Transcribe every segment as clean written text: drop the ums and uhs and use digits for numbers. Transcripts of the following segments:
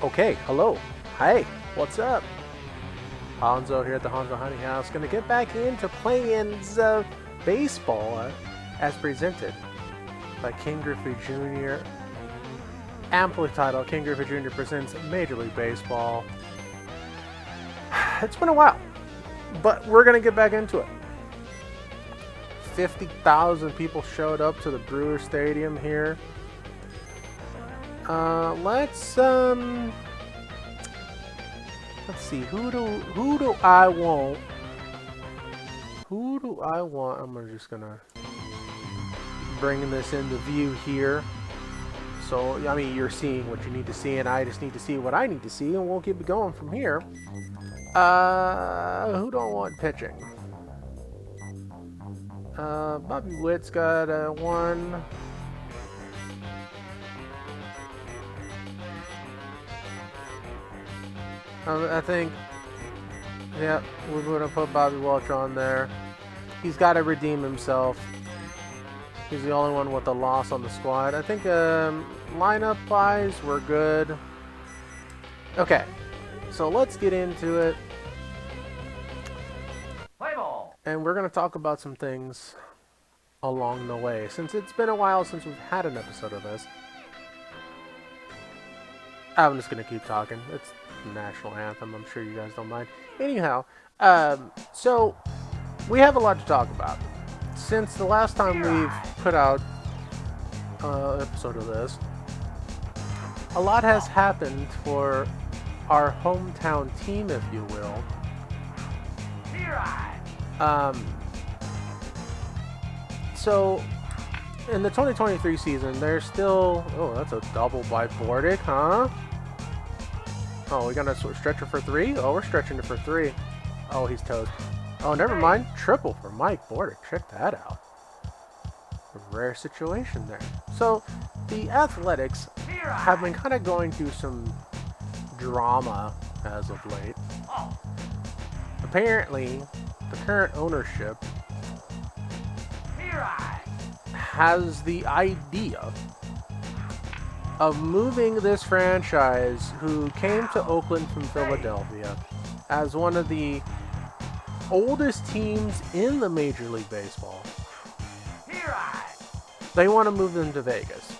Okay, hello. Hi, what's up? Hanzo here at the Hanzo Honey House. Gonna get back into playing baseball as presented by Ken Griffey Jr. Amply titled Ken Griffey Jr. presents Major League Baseball. It's been a while, but we're gonna get back into it. 50,000 people showed up to the Brewer Stadium here. Let's see, who do I want? I'm just gonna bring this into view here. So, I mean, you're seeing what you need to see, and I just need to see what I need to see, and we'll keep it going from here. Who do I want pitching? Bobby Witt's got a 1. I think, yeah, we're going to put Bobby Welch on there. He's got to redeem himself. He's the only one with a loss on the squad. I think lineup-wise, we're good. Okay, so let's get into it. Play ball. And we're going to talk about some things along the way, since it's been a while since we've had an episode of this. I'm just going to keep talking. It's the national anthem. I'm sure you guys don't mind. Anyhow, so we have a lot to talk about. Since the last time we've put out an episode of this, a lot has happened for our hometown team, if you will. So in the 2023 season, there's still... Oh, that's a double by Bordick, huh? Oh, we gonna stretch it for 3? Oh, we're stretching it for 3. Oh, he's toast. Oh, never mind. Triple for Mike Bordick. Check that out. A rare situation there. So, the Athletics have been kind of going through some drama as of late. Apparently, the current ownership has the idea of moving this franchise, who came to Oakland from Philadelphia, as one of the oldest teams in the Major League Baseball. They want to move them to Vegas.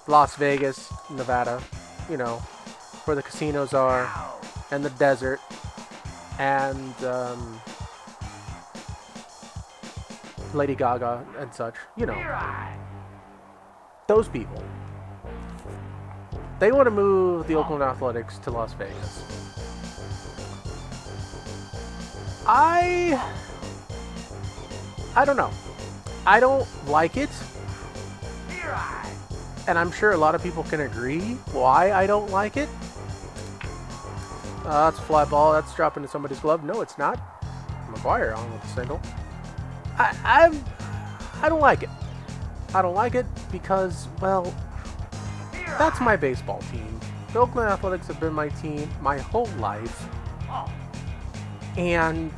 Las Vegas, Nevada, you know, where the casinos are, and the desert, and Lady Gaga and such, you know. Those people. They want to move the Oakland Athletics to Las Vegas. I don't know. I don't like it. And I'm sure a lot of people can agree why I don't like it. That's a fly ball. That's dropping into somebody's glove. No, it's not. McGuire on with the single. I don't like it. I don't like it because, well, that's my baseball team. The Oakland Athletics have been my team my whole life. And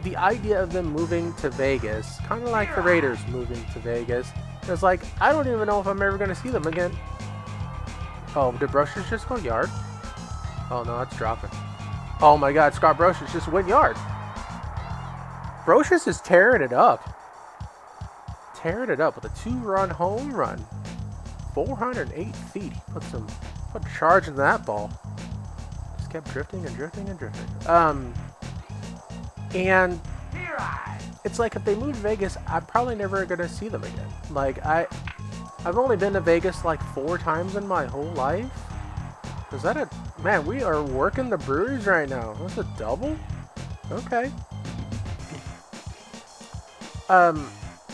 the idea of them moving to Vegas, kind of like the Raiders moving to Vegas, is like, I don't even know if I'm ever going to see them again. Oh, did Brocious just go yard? Oh, no, that's dropping. Oh, my God, Scott Brocious just went yard. Brocious is tearing it up. Tearing it up with a 2-run home run. 408 feet. Put charge in that ball. Just kept drifting and drifting and drifting. And it's like, if they move to Vegas, I'm probably never gonna see them again. Like, I've only been to Vegas like 4 times in my whole life. Is that a... Man, we are working the Brewers right now. That's a double? Okay.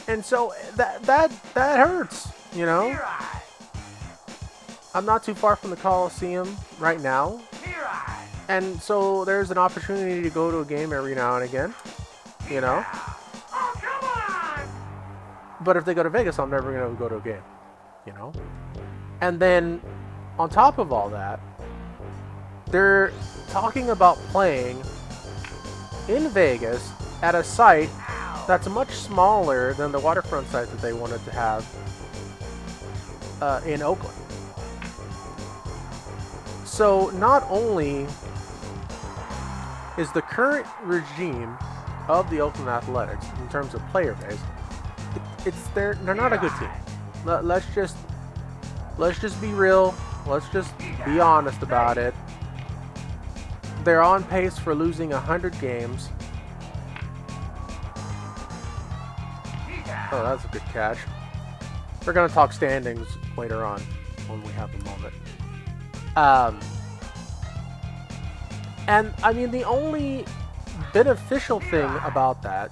And so that hurts, you know? I'm not too far from the Coliseum right now. And so there's an opportunity to go to a game every now and again, you know? But if they go to Vegas, I'm never going to go to a game, you know? And then, on top of all that, they're talking about playing in Vegas at a site that's much smaller than the waterfront site that they wanted to have in Oakland. So not only is the current regime of the Oakland Athletics in terms of player base, they're not a good team. Let's just be real. Let's just be honest about it. They're on pace for losing 100 games. Oh, that's a good catch. We're going to talk standings later on when we have a moment. And, I mean, the only beneficial thing about that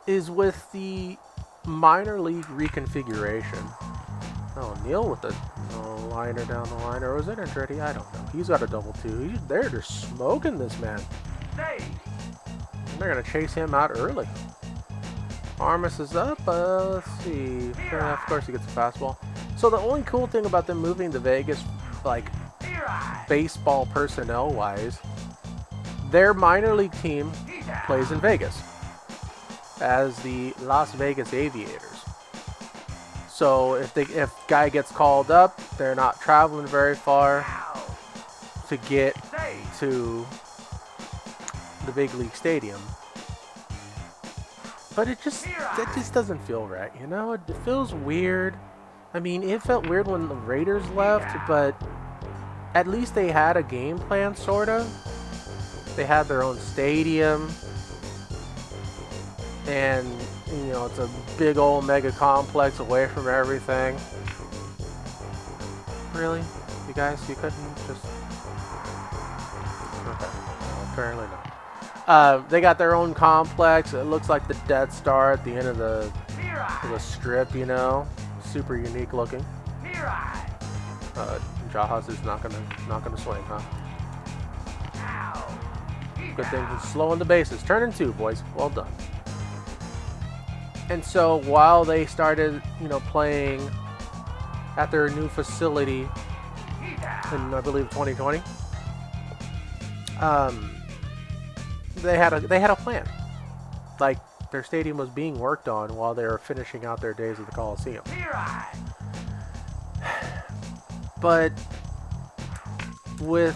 is with the minor league reconfiguration. Oh, Neil with the liner down the line. Or was it Andretti? I don't know. He's got a double two. They're just smoking this man. They're going to chase him out early. Armas is up. Let's see. Yeah, of course he gets a fastball. So the only cool thing about them moving to Vegas, like baseball personnel-wise, their minor league team plays in Vegas as the Las Vegas Aviators. So if guy gets called up, they're not traveling very far to get to the big league stadium. But it just doesn't feel right, you know? It feels weird. I mean, it felt weird when the Raiders left, but at least they had a game plan, sort of. They had their own stadium. And, you know, it's a big old mega complex away from everything. Really? You guys, you couldn't just... Okay. Well, apparently not. They got their own complex. It looks like the Death Star at the end of the strip, you know. Super unique looking. Jaha's is not gonna swing, huh? Good thing he's slowing the bases. Turning 2, boys. Well done. And so while they started, you know, playing at their new facility in, I believe, 2020, they had a plan. Like, their stadium was being worked on while they were finishing out their days at the Coliseum. But with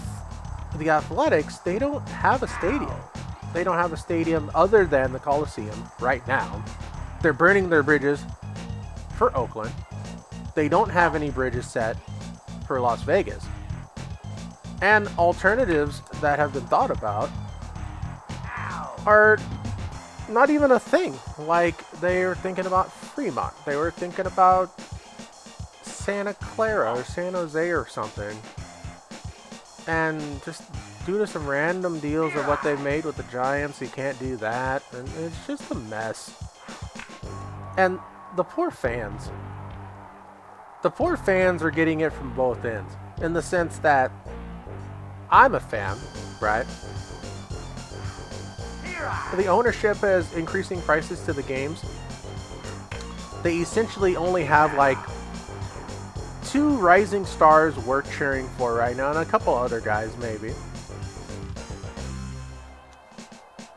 the Athletics, they don't have a stadium. They don't have a stadium other than the Coliseum right now. They're burning their bridges for Oakland. They don't have any bridges set for Las Vegas. And alternatives that have been thought about are not even a thing. Like, they were thinking about Fremont. They were thinking about Santa Clara or San Jose or something. And just due to some random deals of what they've made with the Giants, you can't do that. And it's just a mess. And the poor fans. The poor fans are getting it from both ends. In the sense that I'm a fan, right? The ownership is increasing prices to the games. They essentially only have like 2 rising stars worth cheering for right now, and a couple other guys maybe.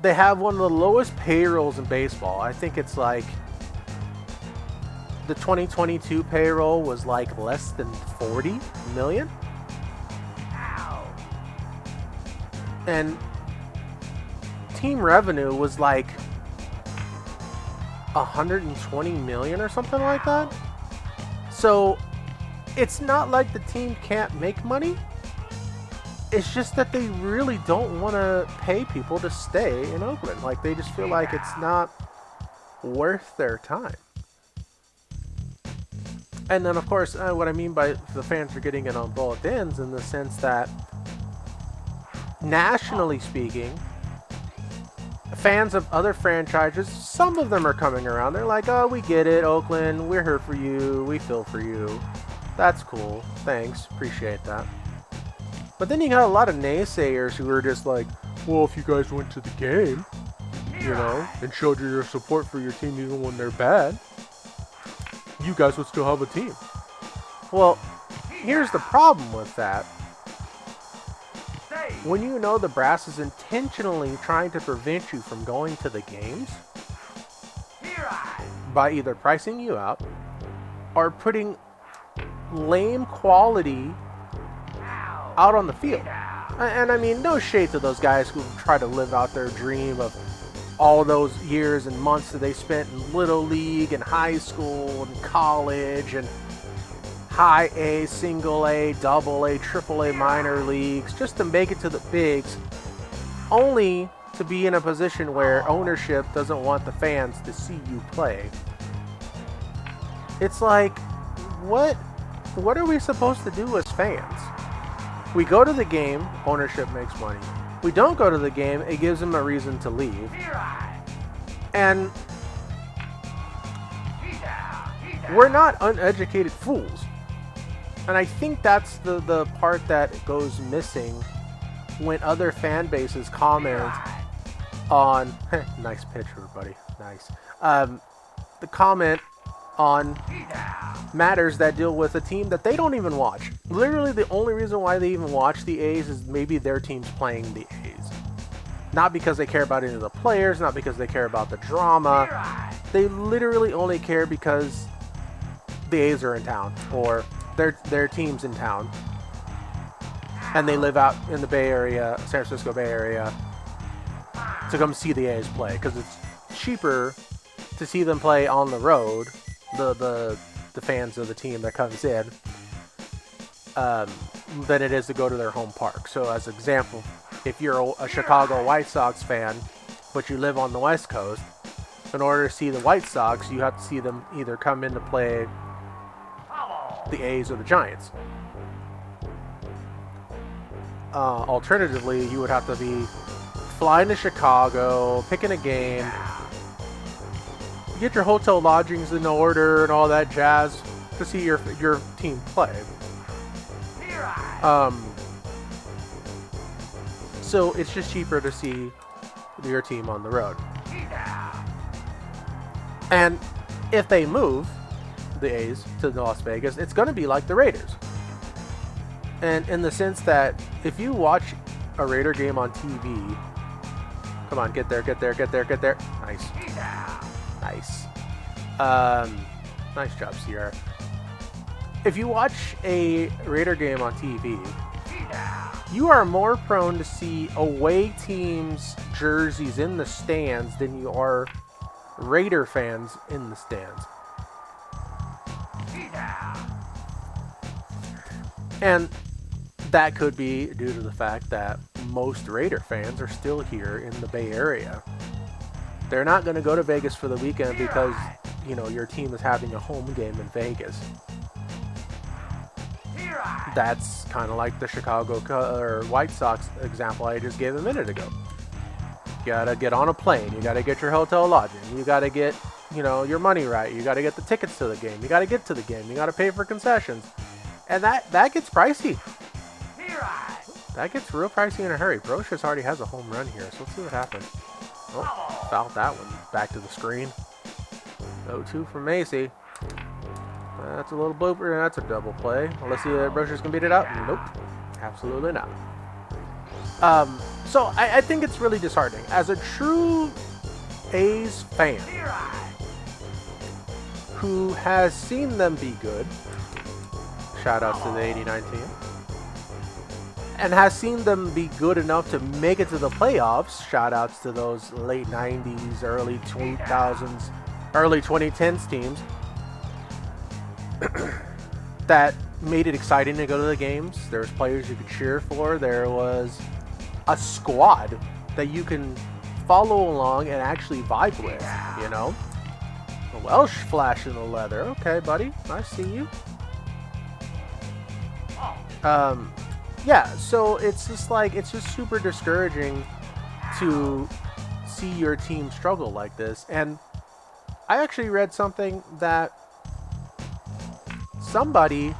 They have one of the lowest payrolls in baseball. I think it's like the 2022 payroll was like less than 40 million. And team revenue was like 120 million or something like that. So it's not like the team can't make money. It's just that they really don't want to pay people to stay in Oakland. Like, they just feel like it's not worth their time. And then, of course, what I mean by the fans are getting it on both ends, in the sense that, nationally speaking, fans of other franchises, some of them are coming around. They're like, oh, we get it, Oakland. We're here for you. We feel for you. That's cool. Thanks. Appreciate that. But then you got a lot of naysayers who are just like, well, if you guys went to the game, you know, and showed your support for your team even when they're bad, you guys would still have a team. Well, here's the problem with that. When you know the brass is intentionally trying to prevent you from going to the games by either pricing you out or putting lame quality out on the field. And I mean, no shade to those guys who try to live out their dream of all those years and months that they spent in Little League and high school and college and high A, single A, double A, triple A minor leagues just to make it to the bigs, only to be in a position where ownership doesn't want the fans to see you play. It's like, what are we supposed to do as fans? We go to the game, ownership makes money. We don't go to the game, it gives them a reason to leave. And we're not uneducated fools. And I think that's the part that goes missing when other fan bases comment on nice picture, buddy. Nice. The comment on matters that deal with a team that they don't even watch. Literally, the only reason why they even watch the A's is maybe their team's playing the A's. Not because they care about any of the players, not because they care about the drama. They literally only care because the A's are in town, or their team's in town. And they live out in the Bay Area, San Francisco Bay Area, to come see the A's play, because it's cheaper to see them play on the road, the fans of the team that comes in, than it is to go to their home park. So as an example, if you're a Chicago White Sox fan, but you live on the West Coast, in order to see the White Sox, you have to see them either come in to play the A's or the Giants. Alternatively, you would have to be flying to Chicago, picking a game, get your hotel lodgings in order and all that jazz to see your team play. So it's just cheaper to see your team on the road. And if they move the A's to Las Vegas, it's going to be like the Raiders. And in the sense that if you watch a Raider game on TV, come on, get there. Nice. Nice job, Sierra. If you watch a Raider game on TV, you are more prone to see away teams' jerseys in the stands than you are Raider fans in the stands. And that could be due to the fact that most Raider fans are still here in the Bay Area. They're not going to go to Vegas for the weekend because, your team is having a home game in Vegas. That's kind of like the Chicago or White Sox example I just gave a minute ago. You got to get on a plane. You got to get your hotel lodging. You got to get, your money right. You got to get the tickets to the game. You got to get to the game. You got to pay for concessions. And that gets pricey. That gets real pricey in a hurry. Brocious already has a home run here, so let's see what happens. Oh, fouled that one. Back to the screen. 0-2 from Macy. That's a little blooper, and that's a double play. Let's see if Brocious can beat it out. Nope. Absolutely not. So I think it's really disheartening. As a true A's fan who has seen them be good, shout out to the 89 team, and has seen them be good enough to make it to the playoffs, shout outs to those late 90s, early 2000s, early 2010s teams that made it exciting to go to the games. There was players you could cheer for. There was a squad that you can follow along and actually vibe with, The Welsh flash in the leather. Okay, buddy. I see you. Yeah, so it's just super discouraging to see your team struggle like this. And I actually read something that somebody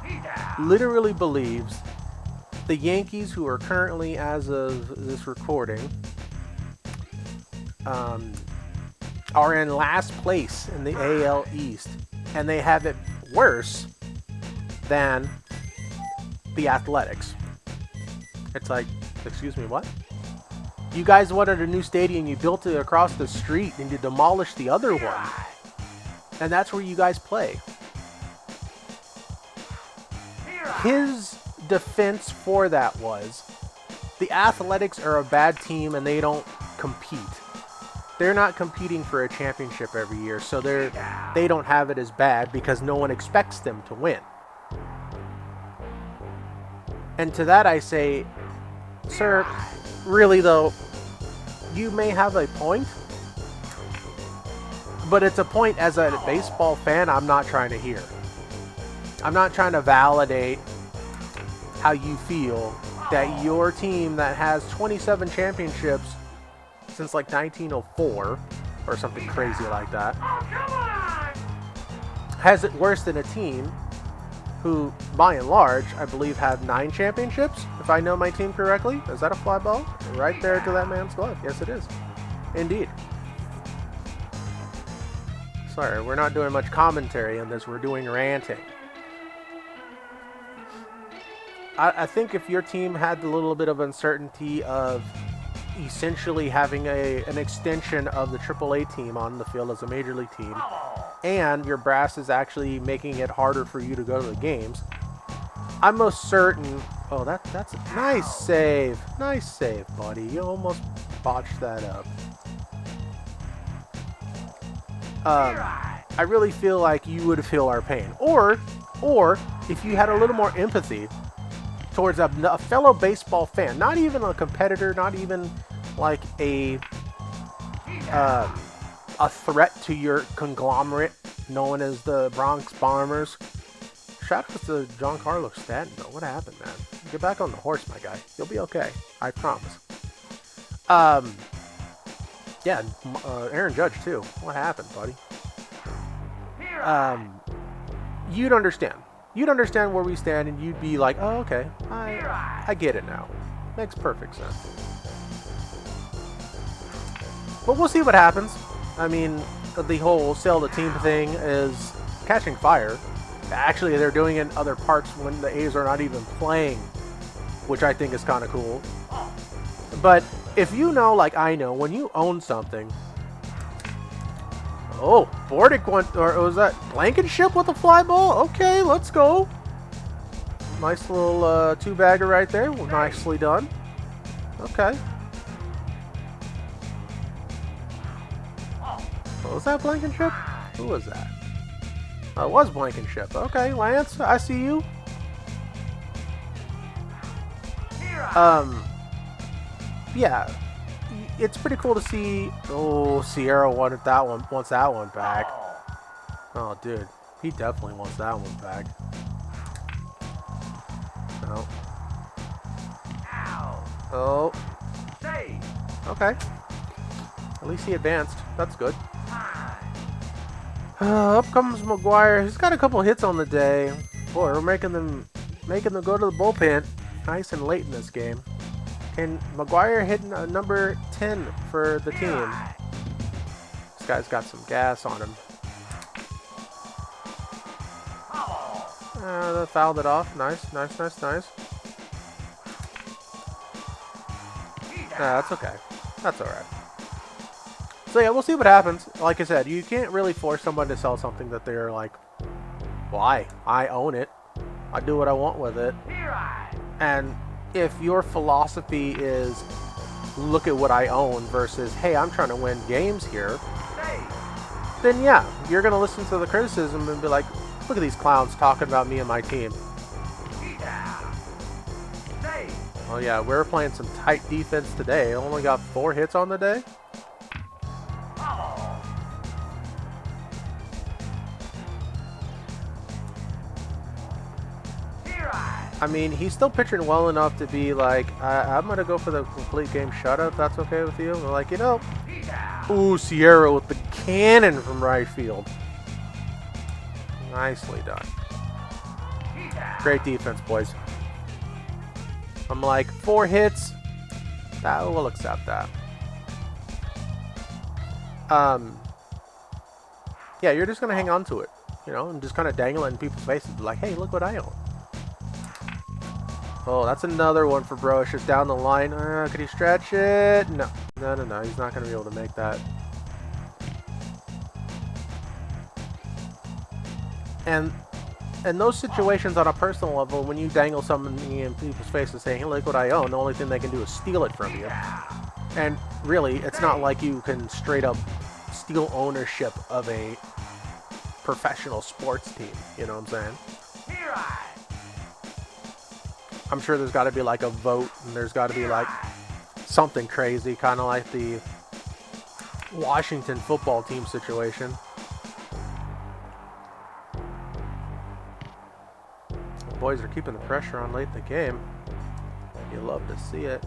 literally believes the Yankees, who are currently, as of this recording, are in last place in the AL East, and they have it worse than the Athletics. It's like, excuse me, what? You guys wanted a new stadium, you built it across the street, and you demolished the other one. And that's where you guys play. His defense for that was the Athletics are a bad team and they don't compete. They're not competing for a championship every year, so they don't have it as bad because no one expects them to win. And to that I say, sir, really though, you may have a point, but it's a point as a baseball fan I'm not trying to hear. I'm not trying to validate how you feel that your team that has 27 championships since like 1904 or something crazy like that has it worse than a team who, by and large, I believe have 9 championships, if I know my team correctly. Is that a fly ball? Right there to that man's glove. Yes, it is. Indeed. Sorry, we're not doing much commentary on this. We're doing ranting. I think if your team had a little bit of uncertainty of essentially having an extension of the AAA team on the field as a major league team, and your brass is actually making it harder for you to go to the games, I'm most certain... Oh, that's a nice save. Nice save, buddy. You almost botched that up. I really feel like you would feel our pain. Or if you had a little more empathy towards a fellow baseball fan, not even a competitor, not even like a threat to your conglomerate known as the Bronx Bombers. Shout out to Giancarlo Stanton, though. What happened, man? Get back on the horse, my guy. You'll be okay. I promise. Yeah, Aaron Judge, too. What happened, buddy? You'd understand. You'd understand where we stand, and you'd be like, oh, okay. I get it now. Makes perfect sense. But we'll see what happens. I mean, the whole Selltheteam thing is catching fire. Actually, they're doing it in other parts when the A's are not even playing, which I think is kind of cool. But if you know, like I know, when you own something... Oh, Bordick went... Or was that Blankenship with a fly ball? Okay, let's go. Nice little two-bagger right there. Nicely done. Okay. Oh, was that Blankenship? Who was that? Oh, it was Blankenship. Okay, Lance, I see you. Yeah, it's pretty cool to see. Oh, Sierra wanted that one. Wants that one back. Oh, dude, he definitely wants that one back. No. Oh. Okay. At least he advanced. That's good. Up comes McGuire. He's got a couple hits on the day. Boy, we're making them go to the bullpen nice and late in this game. And McGuire hitting number 10 for the team. This guy's got some gas on him. They fouled it off. Nice, nice, nice, nice. That's okay. That's alright. So yeah, we'll see what happens. Like I said, you can't really force someone to sell something that they're like, why? I own it. I do what I want with it. And if your philosophy is, look at what I own versus, hey, I'm trying to win games here, then yeah, you're going to listen to the criticism and be like, look at these clowns talking about me and my team. Oh yeah, we're playing some tight defense today. Only got 4 hits on the day. I mean, he's still pitching well enough to be like, I'm going to go for the complete game shutout, if that's okay with you. We're like, you know, ooh, Sierra with the cannon from right field. Nicely done. Great defense, boys. I'm like, 4 hits. We'll accept that. Yeah, you're just going to hang on to it, you know, and just kind of dangle it in people's faces. Be like, hey, look what I own. Oh, that's another one for Bro. It's just down the line. Could he stretch it? No. No. He's not going to be able to make that. And in those situations on a personal level, when you dangle something in people's faces saying, hey, look what I own, the only thing they can do is steal it from you. And really, it's not like you can straight up steal ownership of a professional sports team. You know what I'm saying? I'm sure there's got to be like a vote, and there's got to be like something crazy, kind of like the Washington football team situation. The boys are keeping the pressure on late in the game. You love to see it.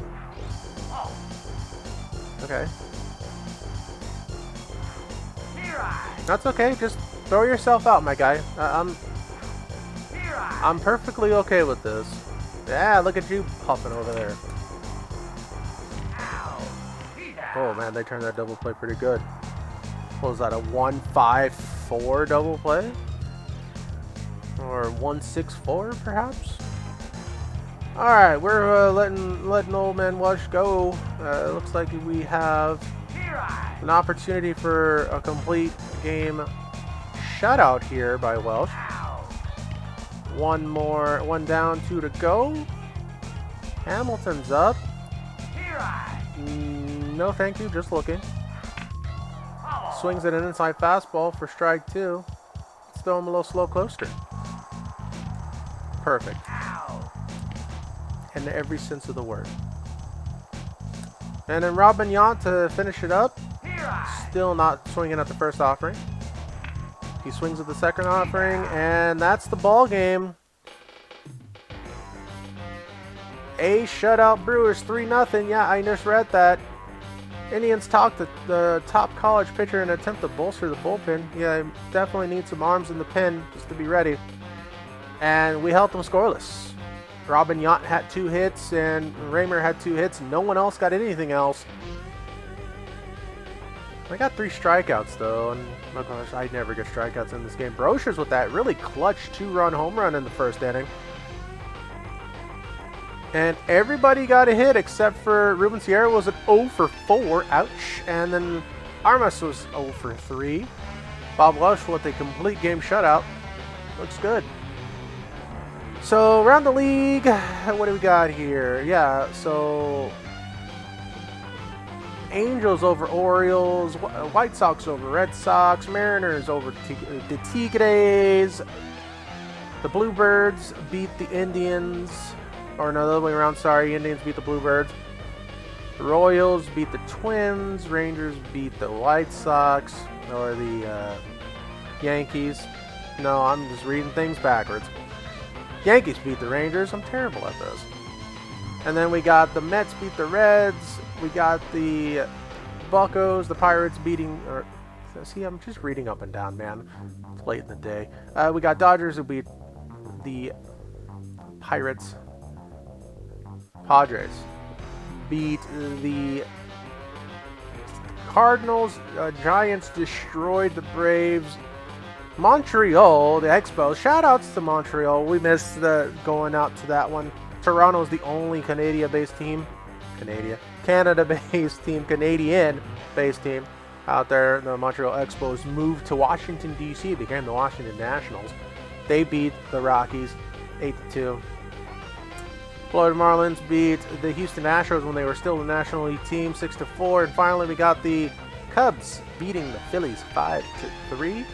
Okay. That's okay. Just throw yourself out, my guy. I'm perfectly okay with this. Yeah, look at you puffing over there. Oh man, they turned that double play pretty good. What was that, a 1-5-4 double play? Or 1-6-4 perhaps? Alright, we're letting old man Welsh go. Looks like we have an opportunity for a complete game shutout here by Welsh. One down, 2 to go. Hamilton's up. No, thank you, just looking. Swings at an inside fastball for strike 2. Let's throw him a little slow coaster. Perfect. In every sense of the word. And then Robin Yount to finish it up. Still not swinging at the first offering. He swings at the second offering, and that's the ball game. A shutout Brewers, 3-0. Yeah, I just read that. Indians talked to the top college pitcher in an attempt to bolster the bullpen. Yeah, definitely need some arms in the pen just to be ready. And we held them scoreless. Robin Yount had 2 hits, and Raymer had 2 hits. No one else got anything else. I got 3 strikeouts, though, and oh gosh, I never get strikeouts in this game. Brochures with that really clutch 2-run home run in the first inning. And everybody got a hit except for Ruben Sierra was an 0 for 4. Ouch. And then Armas was 0 for 3. Bob Welsh with a complete game shutout. Looks good. So around the league, what do we got here? Yeah, so Angels over Orioles, White Sox over Red Sox, Mariners over the Tigres, the Bluebirds beat the Indians, or no, the other way around, sorry, Indians beat the Bluebirds, the Royals beat the Twins, Rangers beat the White Sox, or the Yankees. No, I'm just reading things backwards. Yankees beat the Rangers. I'm terrible at this. And then we got the Mets beat the Reds. We got the Buccos, the Pirates beating... Or, see, I'm just reading up and down, man. It's late in the day. We got Dodgers who beat the Pirates. Padres beat the Cardinals. Giants destroyed the Braves. Montreal, the Expos. Shoutouts to Montreal. We missed going out to that one. Toronto's the only Canadian-based team out there. The Montreal Expos moved to Washington, D.C., became the Washington Nationals. They beat the Rockies 8-2. Florida Marlins beat the Houston Astros when they were still the National League team 6-4. And finally, we got the Cubs beating the Phillies 5-3.